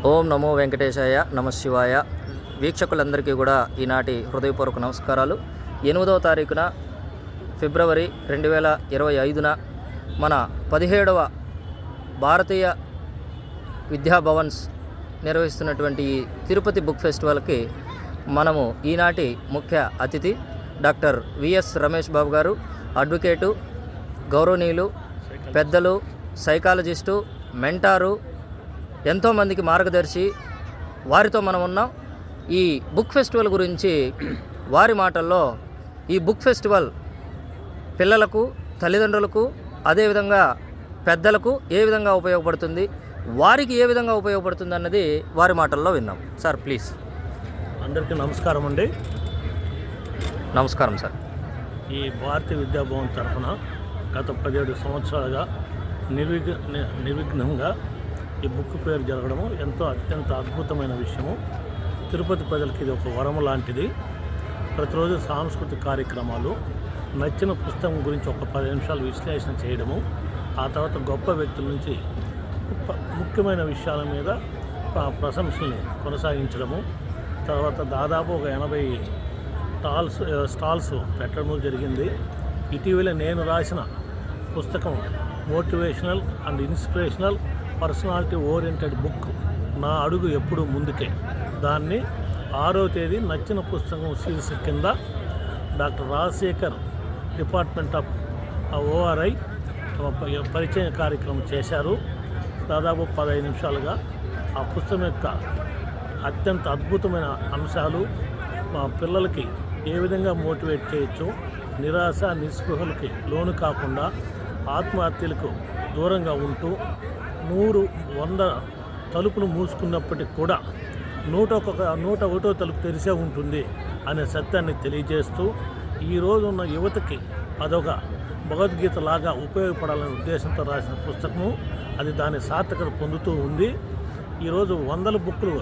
ఓం నమో వెంకటేశాయ నమ శివాయ. వీక్షకులందరికీ కూడా ఈనాటి హృదయపూర్వక నమస్కారాలు. 8వ తారీఖున ఫిబ్రవరి 2025న మన 17వ భారతీయ విద్యాభవన్స్ నిర్వహిస్తున్నటువంటి ఈ తిరుపతి బుక్ ఫెస్టివల్కి మనము ఈనాటి ముఖ్య అతిథి డాక్టర్ విఎస్ రమేష్ బాబు గారు, అడ్వకేటు, గౌరవనీయులు, పెద్దలు, సైకాలజిస్టు, మెంటారు, ఎంతోమందికి మార్గదర్శి, వారితో మనం ఉన్నాం. ఈ బుక్ ఫెస్టివల్ గురించి వారి మాటల్లో ఈ బుక్ ఫెస్టివల్ పిల్లలకు, తల్లిదండ్రులకు, అదేవిధంగా పెద్దలకు ఏ విధంగా ఉపయోగపడుతుంది, వారికి ఏ విధంగా ఉపయోగపడుతుంది అన్నది వారి మాటల్లో విన్నాం. Sir please. అందరికీ నమస్కారం అండి. నమస్కారం సార్. ఈ భారతీయ విద్యాభవన్ తరఫున గత 17 సంవత్సరాలుగా నిర్విఘ్నంగా ఈ బుక్ ఫేర్ జరగడము అత్యంత అద్భుతమైన విషయము. తిరుపతి ప్రజలకి ఇది ఒక వరం లాంటిది. ప్రతిరోజు సాంస్కృతిక కార్యక్రమాలు, నచ్చిన పుస్తకం గురించి ఒక 10 నిమిషాలు విశ్లేషణ చేయడము, ఆ తర్వాత గొప్ప వ్యక్తుల నుంచి ముఖ్యమైన విషయాల మీద ప్రశంసల్ని కొనసాగించడము, తర్వాత దాదాపు ఒక 80 స్టాల్స్ పెట్టడం జరిగింది. ఇటీవల నేను రాసిన పుస్తకం motivational and inspirational personality oriented book నా అడుగు ఎప్పుడు ముందుకే, దాన్ని 6వ తేదీ నచ్చిన పుస్తకం శీర్షిక కింద doctor Rajasekhar department of ORI పరిచయ కార్యక్రమం చేశారు. దాదాపు 15 నిమిషాలుగా ఆ పుస్తకం యొక్క అత్యంత అద్భుతమైన అంశాలు, మా పిల్లలకి ఏ విధంగా మోటివేట్ చేయొచ్చు, నిరాశ నిస్పృహలకి లోను కాకుండా ఆత్మహత్యలకు దూరంగా ఉంటూ 100 తలుపులు మూసుకున్నప్పటికి కూడా 101వ తలుపు తెరిసే ఉంటుంది అనే సత్యాన్ని తెలియజేస్తూ, ఈరోజు ఉన్న యువతకి అదొక భగవద్గీత లాగా ఉపయోగపడాలనే ఉద్దేశంతో రాసిన పుస్తకము. అది దాని సార్థకత పొందుతూ ఉంది. ఈరోజు 100 బుక్కులు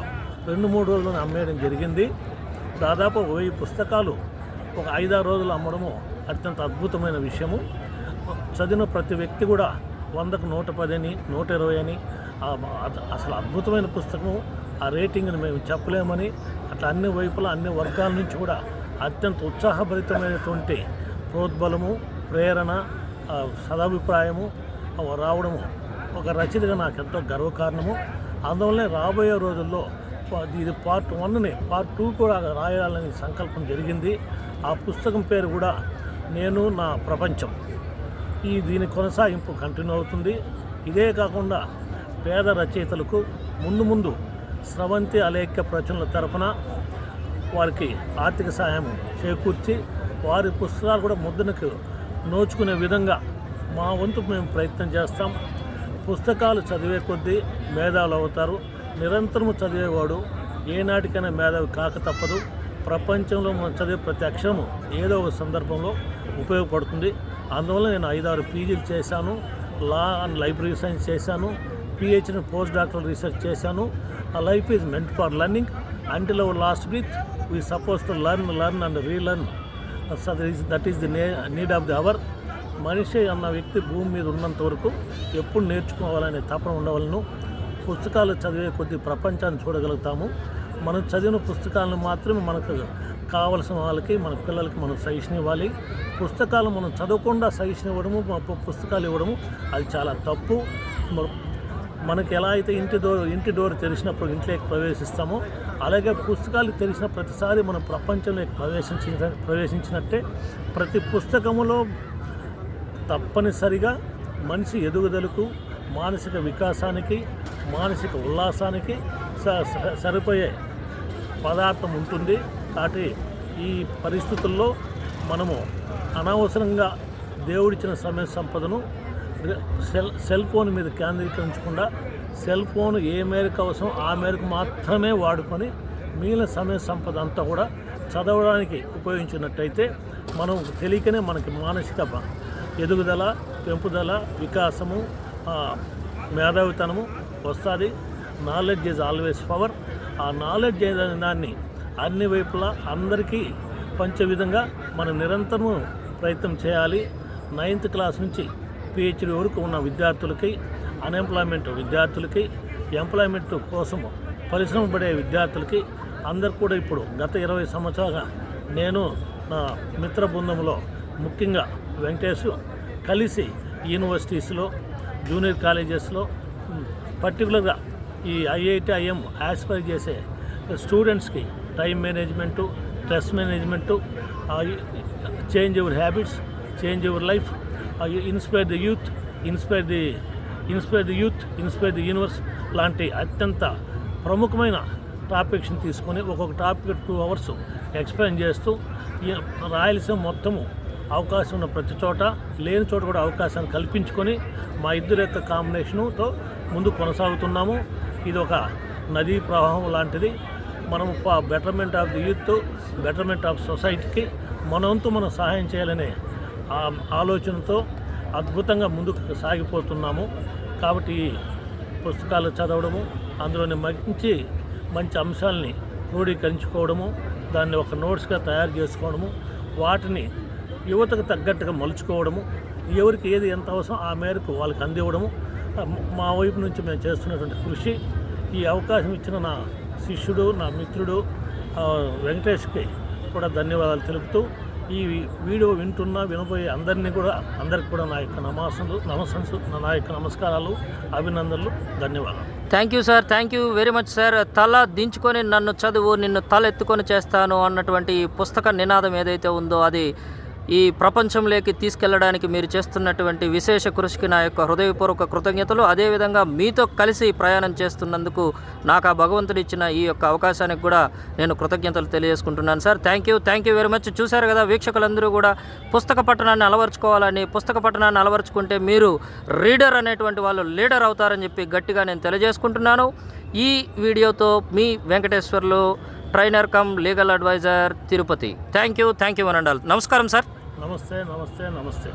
2-3 రోజులను అమ్మేయడం జరిగింది. దాదాపు 1000 పుస్తకాలు ఒక 5-6 రోజులు అమ్మడము అత్యంత అద్భుతమైన విషయము. చదివిన ప్రతి వ్యక్తి కూడా 100కు 110 అని, 120 అని, అసలు అద్భుతమైన పుస్తకము. ఆ రేటింగ్ని మేము చెప్పలేమని, అట్లా అన్ని వైపులా అన్ని వర్గాల నుంచి కూడా అత్యంత ఉత్సాహభరితమైనటువంటి ప్రోద్బలము, ప్రేరణ, సదాభిప్రాయము రావడము ఒక రచయితగా నాకు ఎంతో గర్వకారణము. అందువల్లనే రాబోయే రోజుల్లో ఇది పార్ట్ 1ని పార్ట్ 2 కూడా రాయాలని సంకల్పం జరిగింది. ఆ పుస్తకం పేరు కూడా నేను నా ప్రపంచం. దీని కొనసాగింపు కంటిన్యూ అవుతుంది. ఇదే కాకుండా పేద రచయితలకు ముందు స్రవంతి అలేఖ్య ప్రచురణల తరఫున వారికి ఆర్థిక సహాయం చేకూర్చి వారి పుస్తకాలు కూడా ముద్రణకు నోచుకునే విధంగా మా వంతు మేము ప్రయత్నం చేస్తాం. పుస్తకాలు చదివే కొద్దీ మేధావులు అవుతారు. నిరంతరము చదివేవాడు ఏనాటికైనా మేధావి కాక తప్పదు. ప్రపంచంలో మనం చదివే ప్రతి అక్షరము ఏదో ఒక సందర్భంలో ఉపయోగపడుతుంది. అందువల్ల నేను 5-6 పీజీలు చేశాను. లా అండ్ లైబ్రరీ సైన్స్ చేశాను. పిహెచ్డి పోస్ట్ డాక్టరల్ రీసెర్చ్ చేశాను. Life is meant for learning until our last breath we suppose to learn and relearn. That is the need of the hour. మనిషి అన్న వ్యక్తి భూమి మీద ఉన్నంత వరకు ఎప్పుడు నేర్చుకోవాలనే తపన ఉండవలను. పుస్తకాలు చదివే కొద్ది ప్రపంచాన్ని చూడగలుగుతాము. మనం చదివిన పుస్తకాలను మాత్రమే మనకు కావలసిన వాళ్ళకి, మన పిల్లలకి మనం సజెషన్ ఇవ్వాలి. పుస్తకాలు మనం చదవకుండా సజెషన్ ఇవ్వడము, పుస్తకాలు ఇవ్వడము అది చాలా తప్పు. మనకి ఎలా అయితే ఇంటి డోర్ తెరిచినప్పుడు ఇంట్లోకి ప్రవేశిస్తామో, అలాగే పుస్తకాలు తెరిచిన ప్రతిసారి మనం ప్రపంచంలోకి ప్రవేశించినట్టే. ప్రతి పుస్తకములో తప్పనిసరిగా మనిషి ఎదుగుదలకు, మానసిక వికాసానికి, మానసిక ఉల్లాసానికి సరిపోయే పదార్థం ఉంటుంది. కాబట్టి ఈ పరిస్థితుల్లో మనము అనవసరంగా దేవుడిచ్చిన సమయ సంపదను సెల్ ఫోన్ మీద కేంద్రీకరించకుండా, సెల్ ఫోన్ ఏ మేరకు అవసరం ఆ మేరకు మాత్రమే వాడుకొని మిగిలిన సమయ సంపద అంతా కూడా చదవడానికి ఉపయోగించినట్టయితే మనం తెలియకనే మనకి మానసిక ఎదుగుదల, పెంపుదల, వికాసము, మేధావితనము వస్తుంది. Knowledge is always power. ఆ నాలెడ్జ్ అనే దాన్ని అన్ని వైపులా అందరికీ పంచే విధంగా మనం నిరంతరము ప్రయత్నం చేయాలి. 9th క్లాస్ నుంచి పిహెచ్డి వరకు ఉన్న విద్యార్థులకి, అన్ఎంప్లాయ్మెంట్ విద్యార్థులకి, ఎంప్లాయ్మెంట్ కోసం పరిశ్రమ పడే విద్యార్థులకి అందరు కూడా ఇప్పుడు గత 20 సంవత్సరాలుగా నేను నా మిత్ర బృందంలో ముఖ్యంగా వెంకటేష్ కలిసి యూనివర్సిటీస్లో జూనియర్ కాలేజెస్లో పర్టికులర్గా ఈ ఐఐటి ఐఎం ఆస్పైర్ చేసే స్టూడెంట్స్కి time management, stress management, change your habits, change your life, inspire the youth, inspire the universe లాంటి అత్యంత ప్రముఖమైన టాపిక్స్ని తీసుకొని ఒక్కొక్క టాపిక్ 2 hours ఎక్స్ప్లెయిన్ చేస్తూ రాయలసీమ మొత్తము అవకాశం ఉన్న ప్రతి చోట లేని చోట కూడా అవకాశాన్ని కల్పించుకొని మా ఇద్దరి యొక్క కాంబినేషన్తో ముందు కొనసాగుతున్నాము. ఇది ఒక నదీ ప్రవాహం లాంటిది. మనం betterment of the youth, betterment of సొసైటీకి మనంతు మనం సహాయం చేయాలనే ఆలోచనతో అద్భుతంగా ముందుకు సాగిపోతున్నాము. కాబట్టి ఈ పుస్తకాలు చదవడము, అందులోని మంచి అంశాలని క్రోడీకరించుకోవడము, దాన్ని ఒక నోట్స్గా తయారు చేసుకోవడము, వాటిని యువతకు తగ్గట్టుగా మలుచుకోవడము, ఎవరికి ఏది ఎంత అవసరం ఆ మేరకు వాళ్ళకి అందివ్వడము మా వైపు నుంచి మేము చేస్తున్నటువంటి కృషి. ఈ అవకాశం ఇచ్చిన నా శిష్యుడు, నా మిత్రుడు వెంకటేష్కి కూడా ధన్యవాదాలు తెలుపుతూ, ఈ వీడియో వినబోయే అందరికి కూడా నా యొక్క నా యొక్క నమస్కారాలు, అభినందనలు, ధన్యవాదాలు. Thank you sir, thank you very much sir. తల దించుకొని నన్ను చదువు, నిన్ను తల ఎత్తుకొని చేస్తాను అన్నటువంటి ఈ పుస్తక నినాదం ఏదైతే ఉందో అది ఈ ప్రపంచంలోకి తీసుకెళ్లడానికి మీరు చేస్తున్నటువంటి విశేష కృషికి నా యొక్క హృదయపూర్వక కృతజ్ఞతలు. అదేవిధంగా మీతో కలిసి ప్రయాణం చేస్తున్నందుకు నాకు ఆ భగవంతుడు ఇచ్చిన ఈ యొక్క అవకాశానికి కూడా నేను కృతజ్ఞతలు తెలియజేసుకుంటున్నాను sir. Thank you very much. చూశారు కదా వీక్షకులందరూ కూడా పుస్తక పఠనాన్ని అలవర్చుకోవాలని, పుస్తక పఠనాన్ని అలవర్చుకుంటే మీరు రీడర్ అనేటువంటి వాళ్ళు లీడర్ అవుతారని చెప్పి గట్టిగా నేను తెలియజేసుకుంటున్నాను. ఈ వీడియోతో మీ Venkateswarlu, trainer cum legal adviser, Tirupati. Thank you అనండాల్. నమస్కారం సార్. నమస్తే.